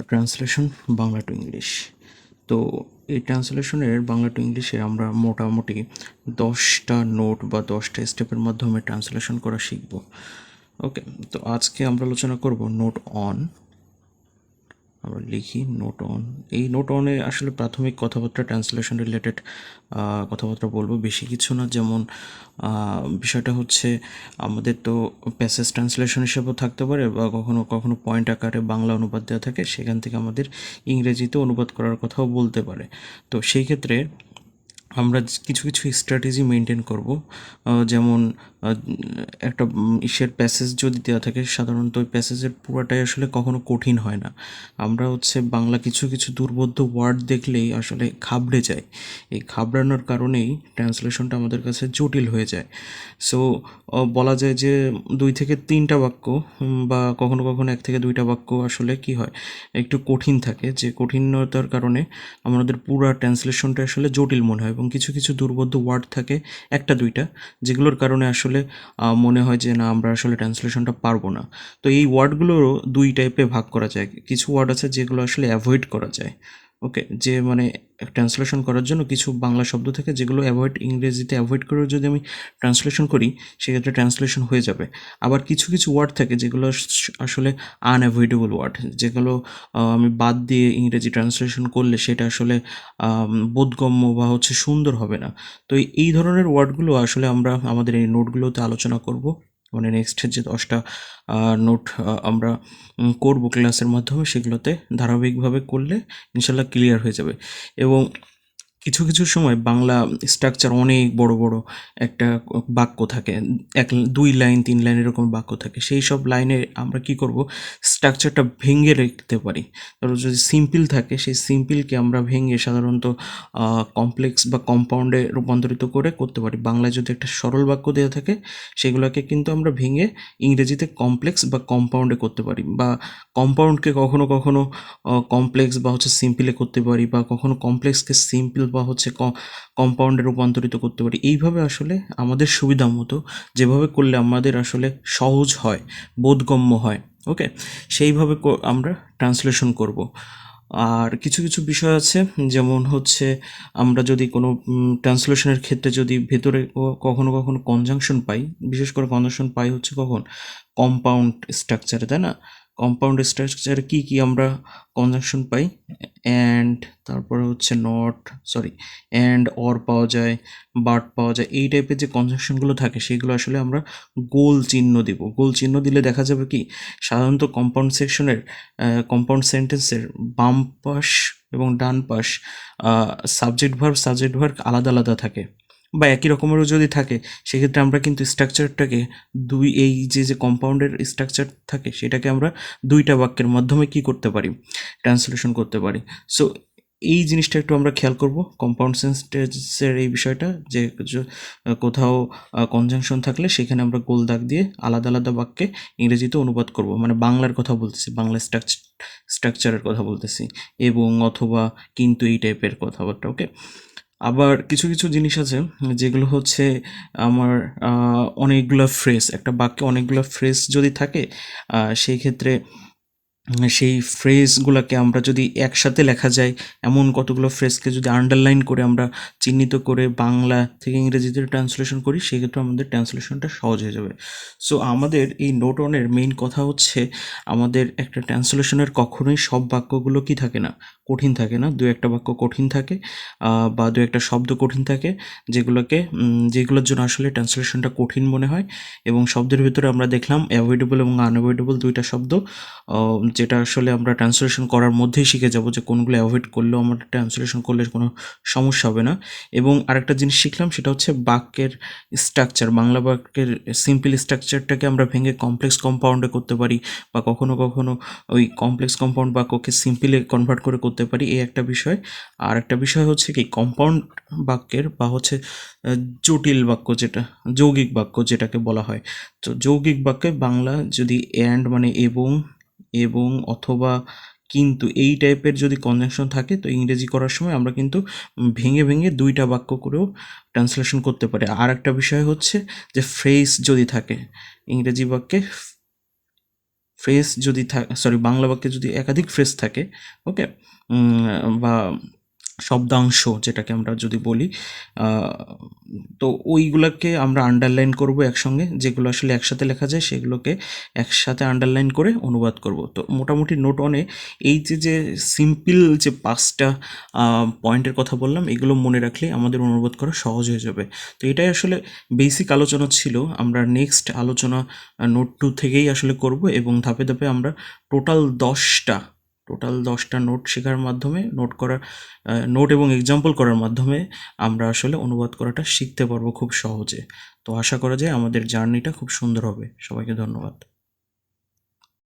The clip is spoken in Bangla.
Translation Bangla to English. তো এই ট্রান্সলেশনের বাংলা টু ইংলিশে আমরা মোটামুটি 10টা নোট বা 10টা স্টেপের মাধ্যমে ট্রান্সলেশন করা শিখব। ওকে, তো আজকে আমরা আলোচনা করব নোট অন। আমরা লিখি নোট অন। এই নোট অনে আসলে প্রাথমিক কথাবার্তা ট্রান্সলেশন রিলেটেড কথাবার্তা বলবো, বেশি কিছু না। যেমন বিষয়টা হচ্ছে আমাদের তো প্যাসেজ ট্রান্সলেশন হিসেবেও থাকতে পারে, বা কখনো কখনো পয়েন্ট আকারে বাংলা অনুবাদ দেওয়া থাকে, সেখান থেকে আমাদের ইংরেজিতে অনুবাদ করার কথাও বলতে পারে। তো সেই ক্ষেত্রে আমরা কিছু কিছু স্ট্র্যাটেজি মেনটেন করব। যেমন একটা ইসের প্যাসেজ যদি দেওয়া থাকে, সাধারণত ওই প্যাসেজের পুরোটাই আসলে কখনো কঠিন হয় না। আমরা বাংলা কিছু কিছু দুর্বোধ্য ওয়ার্ড দেখলেই আসলে ঘাবড়ে যাই। এই ঘাবড়ানোর কারণেই ট্রান্সলেশনটা আমাদের কাছে জটিল হয়ে যায়। সো বলা যায় যে 2 থেকে 3টা বাক্য বা কখনো কখনো 1 থেকে 2টা বাক্য আসলে কি হয়, একটু কঠিন থাকে, যে কঠিনতার কারণে আমাদের পুরো ট্রান্সলেশনটা আসলে জটিল মনে হয়। এবং কিছু কিছু দুর্বোধ্য ওয়ার্ড থাকে 1টা 2টা, যেগুলোর কারণে আসলে মনে হয় যে না, আমরা আসলে ট্রান্সলেশনটা পারবো না। তো এই ওয়ার্ডগুলোরও 2 টাইপে ভাগ করা যায়। কিছু ওয়ার্ড আছে যেগুলো আসলে অ্যাভয়েড করা যায়। ওকে, যে মানে ট্রান্সলেশন করার জন্য কিছু বাংলা শব্দ থেকে যেগুলো ইংরেজিতে অ্যাভয়েড করে যদি আমি ট্রান্সলেশন করি, সেক্ষেত্রে ট্রান্সলেশন হয়ে যাবে। আবার কিছু কিছু ওয়ার্ড থাকে যেগুলো আসলে আনঅ্যাভয়েডেবল ওয়ার্ড, যেগুলো আমি বাদ দিয়ে ইংরেজি ট্রান্সলেশন করলে সেটা আসলে বোধগম্য বা সুন্দর হবে না। তো এই ধরনের ওয়ার্ডগুলো আসলে আমরা আমাদের এই নোটগুলোতে আলোচনা করব। মানে নেক্সট যে 10টা নোট আমরা করব ক্লাসের মাধ্যমে, সেগুলোতে ধারাবাহিকভাবে করলে ইনশাল্লাহ ক্লিয়ার হয়ে যাবে। এবং কিছু কিছু সময় বাংলা স্ট্রাকচার অনেক বড় বড় একটা বাক্য থাকে, 2 লাইন 3 লাইন এরকম বাক্য থাকে। সেই সব লাইনে আমরা কি করব, স্ট্রাকচারটা ভেঙে রাখতে পারি। ধরো যদি সিম্পল থাকে, সেই সিম্পলকে আমরা ভেঙে সাধারণত কমপ্লেক্স বা কম্পাউন্ডে রূপান্তরিত করে করতে পারি। বাংলায় যদি একটা সরল বাক্য দেওয়া থাকে, সেগুলোকে কিন্তু আমরা ভেঙে ইংরেজিতে কমপ্লেক্স বা কম্পাউন্ডে করতে পারি, বা কম্পাউন্ডকে কখনো কখনো কমপ্লেক্স বা সিম্পলে করতে পারি, বা কখনো কমপ্লেক্সকে সিম্পল বা কম্পাউন্ডে রূপান্তরিত করতে পারি। এইভাবে আসলে আমাদের সুবিধা মতো যেভাবে করলে আমাদের আসলে সহজ হয়, বোধগম্য হয়, ওকে, সেইভাবে আমরা ট্রান্সলেশন করব। আর কিছু কিছু বিষয় আছে, যেমন আমরা যদি কোনো ট্রান্সলেশনের ক্ষেত্রে যদি ভেতরে কখনো কখনো কনজাংশন পাই, বিশেষ করে কনজাংশন পাই কখন, কম্পাউন্ড স্ট্রাকচারে, তাই না? কম্পাউন্ড স্ট্রাকচারে কি কি আমরা কনজাংশন পাই? অ্যান্ড, তারপরে নট, সরি, অ্যান্ড অর পাওয়া যায়, বাট পাওয়া যায়। এই টাইপের যে কনজাংশনগুলো থাকে, সেগুলো আসলে আমরা গোল চিহ্ন দিব। গোল চিহ্ন দিলে দেখা যাবে কি, সাধারণত কম্পাউন্ড সেন্টেন্সের বাম পাশ এবং ডান পাশ সাবজেক্ট ভার্ব আলাদা আলাদা থাকে, বা একই রকমেরও যদি থাকে, সেক্ষেত্রে আমরা কিন্তু স্ট্রাকচারটাকে এই যে কম্পাউন্ডের স্ট্রাকচার থাকে, সেটাকে আমরা 2টা বাক্যের মাধ্যমে কি করতে পারি, ট্রান্সলেশন করতে পারি। সো এই জিনিসটা একটু আমরা খেয়াল করব, কম্পাউন্ড সেন্টেন্সের এই বিষয়টা, যে কোথাও কনজাংশন থাকলে সেখানে আমরা গোল দাগ দিয়ে আলাদা আলাদা বাক্যে ইংরেজিতে অনুবাদ করব। মানে বাংলার কথা বলতেছি, বাংলা স্ট্রাকচারের কথা বলতেছি, এবং অথবা কিন্তু এই টাইপের কথাবার্তা, ওকে। আবার কিছু কিছু জিনিস আছে যেগুলো আমার অনেকগুলো ফ্রেজ, একটা বাক্যে অনেকগুলো ফ্রেজ যদি থাকে, সেই ক্ষেত্রে সেই ফ্রেজগুলোকে আমরা যদি একসাথে লেখা যায়, এমন কতগুলো ফ্রেজকে যদি আন্ডারলাইন করে আমরা চিহ্নিত করে বাংলা থেকে ইংরেজিতে ট্রান্সলেশন করি, সেক্ষেত্রে আমাদের ট্রান্সলেশনটা সহজ হয়ে যাবে। সো আমাদের এই নোট অনের মেইন কথা আমাদের একটা ট্রান্সলেশনের কখনোই সব বাক্যগুলো কি থাকে না, কঠিন থাকে না। 2-1টা বাক্য কঠিন থাকে, বা 2-1টা শব্দ কঠিন থাকে, যেগুলোর জন্য আসলে ট্রান্সলেশনটা কঠিন মনে হয়। এবং শব্দের ভিতরে আমরা দেখলাম অ্যাভয়েডেবল এবং আনঅ্যাভয়েডেবল 2টা শব্দ, যেটা আসলে আমরা ট্রান্সলেশন করার মধ্যেই শিখে যাব যে কোনগুলো অ্যাভয়েড করলেও আমরা ট্রান্সলেশন করলে কোনো সমস্যা হবে না। এবং আরেকটা জিনিস শিখলাম, সেটা বাক্যের স্ট্রাকচার। বাংলা বাক্যের সিম্পল স্ট্রাকচারটাকে আমরা ভেঙে কমপ্লেক্স কম্পাউন্ডে করতে পারি, বা কখনো কখনো ওই কমপ্লেক্স কম্পাউন্ড বাক্যকে সিম্পলে কনভার্ট করে করতে পারি, এই একটা বিষয়। আর একটা বিষয় কি, কম্পাউন্ড বাক্যের বা জটিল বাক্য, যেটা যৌগিক বাক্য যেটাকে বলা হয়। তো যৌগিক বাক্যে বাংলা যদি অ্যান্ড মানে এবং অথবা কিন্তু এই টাইপের যদি কনজাংশন থাকে, তো ইংরেজি করার সময় আমরা কিন্তু ভেঙে ভেঙে 2টা বাক্য করেও ট্রান্সলেশন করতে পারি। আর একটা বিষয় যে ফ্রেজ যদি থাকে ইংরেজি বাক্যে, ফ্রেজ যদি সরি বাংলা বাক্যে যদি একাধিক ফ্রেজ থাকে, ওকে, বা শব্দাংশ যেটাকে আমরা যদি বলি, তো ওইগুলোকে আমরা আন্ডারলাইন করব একসঙ্গে, যেগুলো আসলে একসাথে লেখা যায় সেগুলোকে একসাথে আন্ডারলাইন করে অনুবাদ করব। তো মোটামুটি নোট অনে এই যে সিম্পল যে 5টা পয়েন্টের কথা বললাম, এগুলো মনে রাখলেই আমাদের অনুবাদ করা সহজ হয়ে যাবে। তো এটাই আসলে বেসিক আলোচনা ছিল। আমরা নেক্সট আলোচনা নোট 2 থেকেই আসলে করব, এবং ধাপে ধাপে আমরা টোটাল 10টা নোট শেখার মাধ্যমে, নোট এবং এক্সাম্পল করার মাধ্যমে আমরা আসলে অনুবাদ করাটা শিখতে পারবো খুব সহজে। তো আশা করা যায় আমাদের জার্নিটা খুব সুন্দর হবে। সবাইকে ধন্যবাদ।